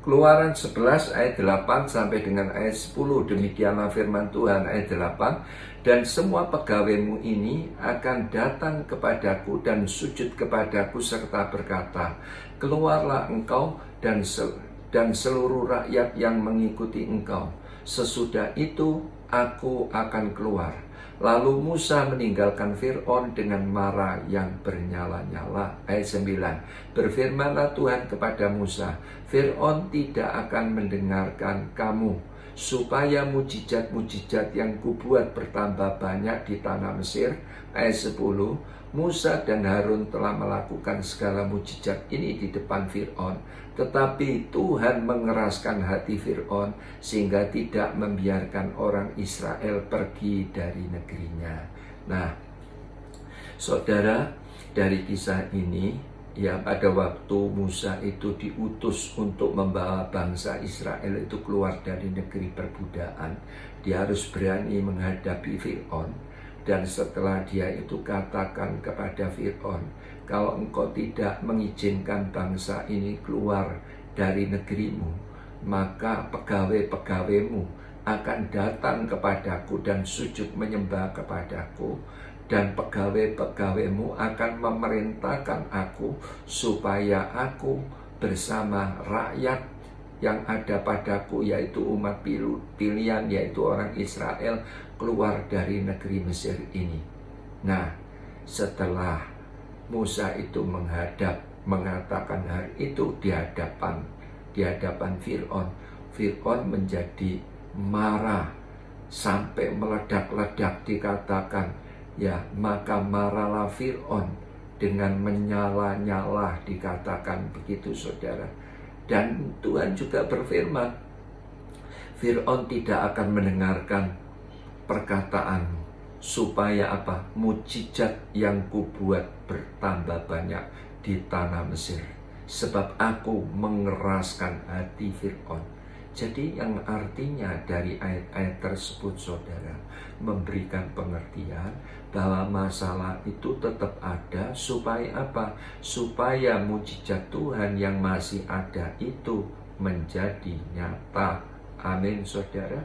Keluaran 11 ayat 8 sampai dengan ayat 10. Demikianlah firman Tuhan ayat 8. Dan semua pegawaimu ini akan datang kepadaku dan sujud kepadaku serta berkata, keluarlah engkau dan seluruh rakyat yang mengikuti engkau. Sesudah itu aku akan keluar. Lalu Musa meninggalkan Fir'aun dengan marah yang bernyala-nyala. Ayat 9. Berfirmanlah Tuhan kepada Musa, Fir'aun tidak akan mendengarkan kamu, supaya mujizat-mujizat yang kubuat bertambah banyak di tanah Mesir. Ayat 10. Musa dan Harun telah melakukan segala mujizat ini di depan Fir'aun, tetapi Tuhan mengeraskan hati Fir'aun sehingga tidak membiarkan orang Israel pergi dari negerinya. Nah, saudara, dari kisah ini, ya, pada waktu Musa itu diutus untuk membawa bangsa Israel itu keluar dari negeri perbudakan, dia harus berani menghadapi Fir'aun. Dan setelah dia itu katakan kepada Fir'aun, kalau engkau tidak mengizinkan bangsa ini keluar dari negerimu, maka pegawai-pegawaimu akan datang kepadaku dan sujud menyembah kepadaku, dan pegawai-pegawaimu akan memerintahkan aku supaya aku bersama rakyat yang ada padaku, yaitu umat pilihan, yaitu orang Israel, keluar dari negeri Mesir ini. Nah, setelah Musa itu mengatakan hal itu di hadapan Fir'aun, Fir'aun menjadi marah sampai meledak-ledak, dikatakan, ya, maka marahlah Fir'aun dengan menyala-nyala, dikatakan begitu, saudara. Dan Tuhan juga berfirman, Fir'aun tidak akan mendengarkan perkataanmu, supaya apa? Mujizat yang kubuat bertambah banyak di tanah Mesir, sebab aku mengeraskan hati Fir'aun. Jadi yang artinya dari ayat-ayat tersebut, saudara, memberikan pengertian bahwa masalah itu tetap ada supaya apa? Supaya mujizat Tuhan yang masih ada itu menjadi nyata. Amin, saudara.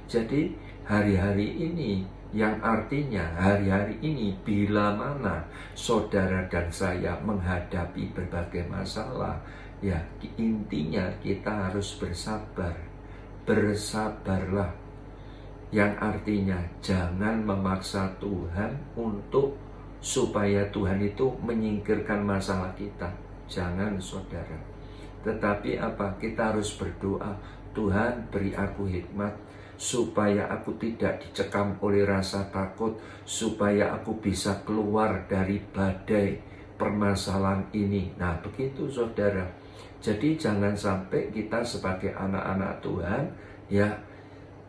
Jadi hari-hari ini, yang artinya hari-hari ini, bila mana saudara dan saya menghadapi berbagai masalah, ya, intinya kita harus bersabar. Bersabarlah, yang artinya jangan memaksa Tuhan untuk supaya Tuhan itu menyingkirkan masalah kita. Jangan, saudara. Tetapi apa? Kita harus berdoa, Tuhan beri aku hikmat supaya aku tidak dicekam oleh rasa takut, supaya aku bisa keluar dari badai permasalahan ini. Nah, begitu, saudara. Jadi jangan sampai kita sebagai anak-anak Tuhan, ya,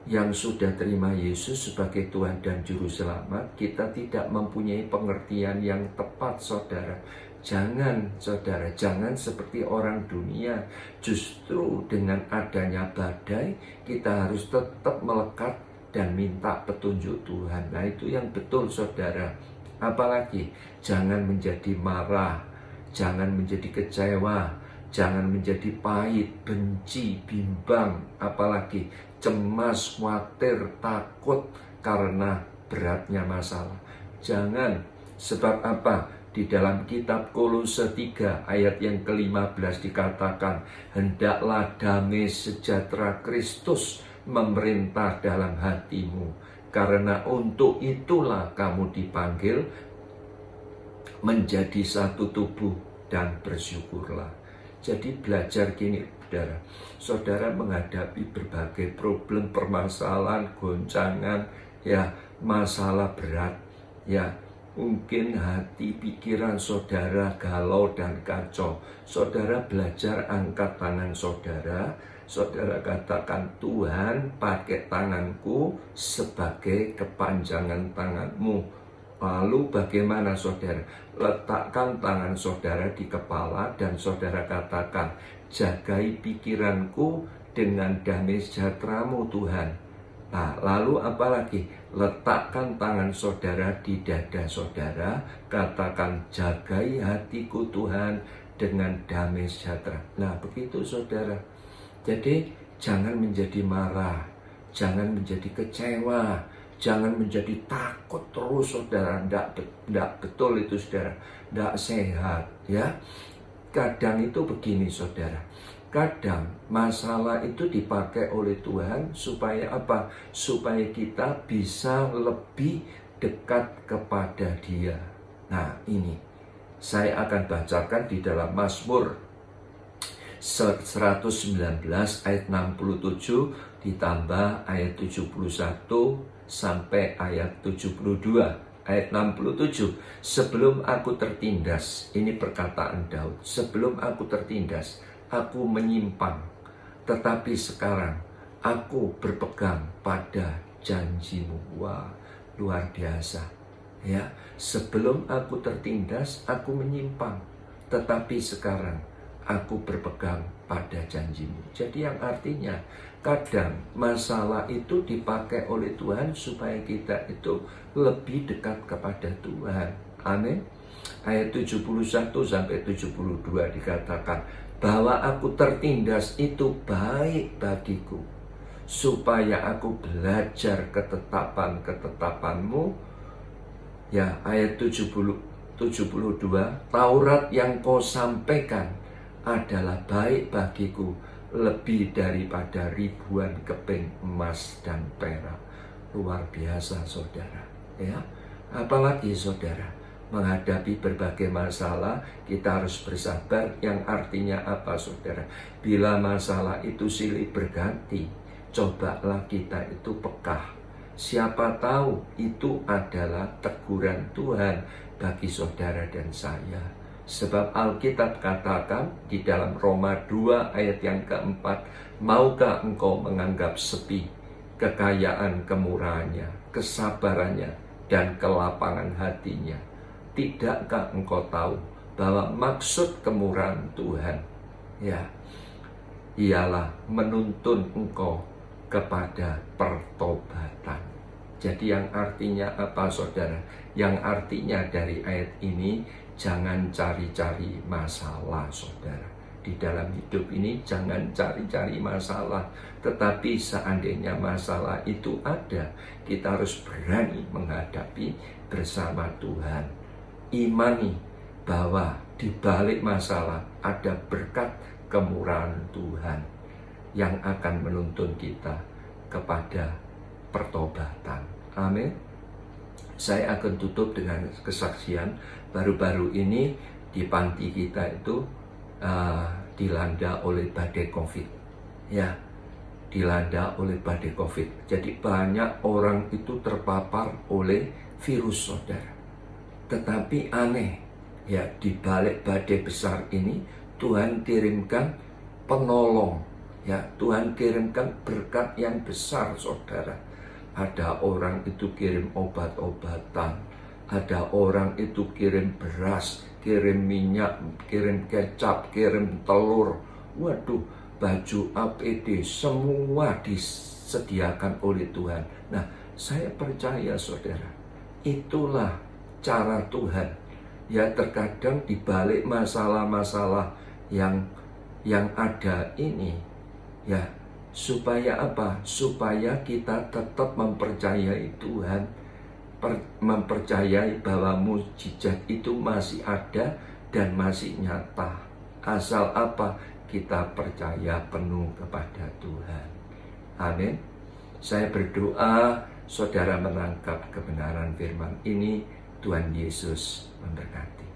yang sudah terima Yesus sebagai Tuhan dan Juru Selamat, kita tidak mempunyai pengertian yang tepat, saudara. Jangan, saudara, jangan seperti orang dunia. Justru dengan adanya badai, kita harus tetap melekat dan minta petunjuk Tuhan. Nah, itu yang betul, saudara. Apalagi jangan menjadi marah, jangan menjadi kecewa, jangan menjadi pahit, benci, bimbang, apalagi cemas, khawatir, takut karena beratnya masalah. Jangan. Sebab apa? Di dalam kitab Kolose 3 ayat yang ke-15 dikatakan, hendaklah damai sejahtera Kristus memerintah dalam hatimu, karena untuk itulah kamu dipanggil menjadi satu tubuh, dan bersyukurlah. Jadi belajar gini, saudara. Saudara menghadapi berbagai problem, permasalahan, goncangan, ya, masalah berat, ya, mungkin hati pikiran saudara galau dan kacau. Saudara belajar angkat tangan saudara. Saudara katakan, Tuhan, pakai tanganku sebagai kepanjangan tanganmu. Lalu bagaimana, saudara? Letakkan tangan saudara di kepala dan saudara katakan, jagai pikiranku dengan damai sejahtera-Mu, Tuhan. Nah, lalu apalagi? Letakkan tangan saudara di dada saudara, katakan, jagai hatiku Tuhan dengan damai sejahtera. Nah, begitu, saudara. Jadi jangan menjadi marah, jangan menjadi kecewa, jangan menjadi takut terus saudara. Tidak betul itu saudara, tidak sehat ya. Kadang itu begini saudara, kadang masalah itu dipakai oleh Tuhan supaya apa? Supaya kita bisa lebih dekat kepada Dia. Nah ini saya akan bacakan di dalam Mazmur 119 ayat 67 ditambah ayat 71 sampai ayat 72. Ayat 67, sebelum aku tertindas, ini perkataan Daud, sebelum aku tertindas, aku menyimpang, tetapi sekarang aku berpegang pada janji-Mu. Wah, luar biasa. Ya, sebelum aku tertindas, aku menyimpang, tetapi sekarang aku berpegang pada janji-Mu. Jadi yang artinya, kadang masalah itu dipakai oleh Tuhan supaya kita itu lebih dekat kepada Tuhan. Amin. Ayat 71 sampai 72 dikatakan, bahwa aku tertindas itu baik bagiku, supaya aku belajar ketetapan-ketetapan-Mu. Ya, ayat 72, Taurat yang Kau sampaikan adalah baik bagiku, lebih daripada ribuan keping emas dan perak. Luar biasa saudara ya. Apalagi saudara, menghadapi berbagai masalah kita harus bersabar. Yang artinya apa saudara? Bila masalah itu silih berganti, cobalah kita itu peka. Siapa tahu itu adalah teguran Tuhan bagi saudara dan saya. Sebab Alkitab katakan di dalam Roma 2 ayat yang keempat, maukah engkau menganggap sepi kekayaan kemurahannya, kesabarannya, dan kelapangan hatinya? Tidakkah engkau tahu bahwa maksud kemurahan Tuhan ya ialah menuntun engkau kepada pertobatan. Jadi yang artinya apa saudara? Yang artinya dari ayat ini, jangan cari-cari masalah saudara. Di dalam hidup ini jangan cari-cari masalah. Tetapi seandainya masalah itu ada, kita harus berani menghadapi bersama Tuhan. Imani bahwa di balik masalah ada berkat kemurahan Tuhan yang akan menuntun kita kepada pertobatan. Amin. Saya akan tutup dengan kesaksian. Baru-baru ini di panti kita itu dilanda oleh badai COVID. Ya, dilanda oleh badai COVID. Jadi banyak orang itu terpapar oleh virus saudara. Tetapi aneh, ya di balik badai besar ini Tuhan kirimkan penolong. Ya, Tuhan kirimkan berkat yang besar saudara. Ada orang itu kirim obat-obatan, ada orang itu kirim beras, kirim minyak, kirim kecap, kirim telur. Waduh, baju APD semua disediakan oleh Tuhan. Nah, saya percaya saudara, itulah cara Tuhan. Ya, terkadang di balik masalah-masalah yang ada ini, ya, supaya apa? Supaya kita tetap mempercayai Tuhan, mempercayai bahwa mukjizat itu masih ada dan masih nyata. Asal apa? Kita percaya penuh kepada Tuhan. Amin. Saya berdoa saudara menangkap kebenaran firman ini. Tuhan Yesus memberkati.